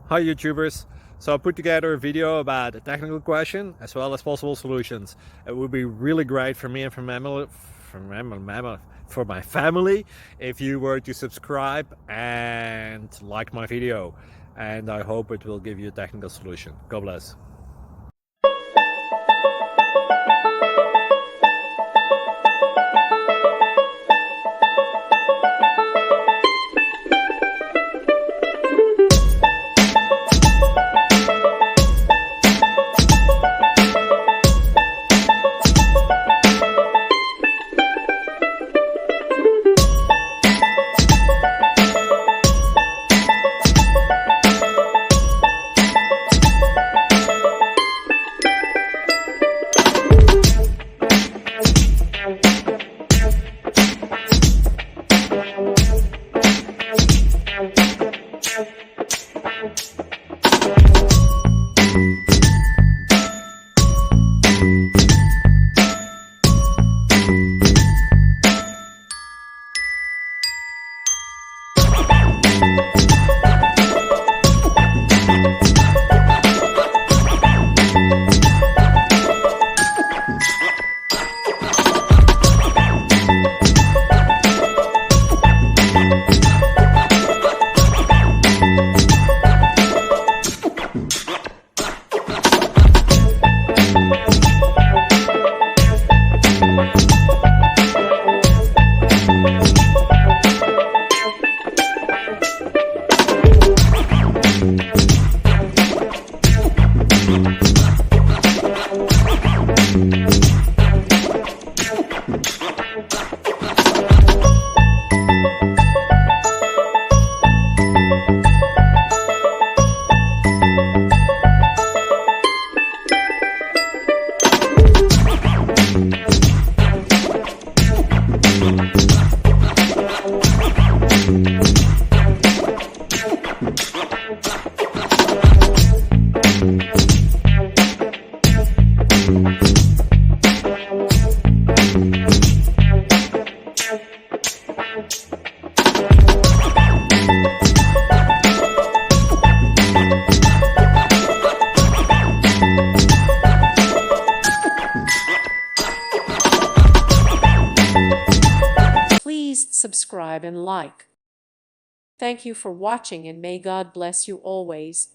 Hi YouTubers! So I put together a video about a technical question as well as possible solutions. It would be really great for me and for my family if you were to subscribe and like my video, and I hope it will give you a technical solution. God bless. Please subscribe and like. Thank you for watching, and may God bless you always.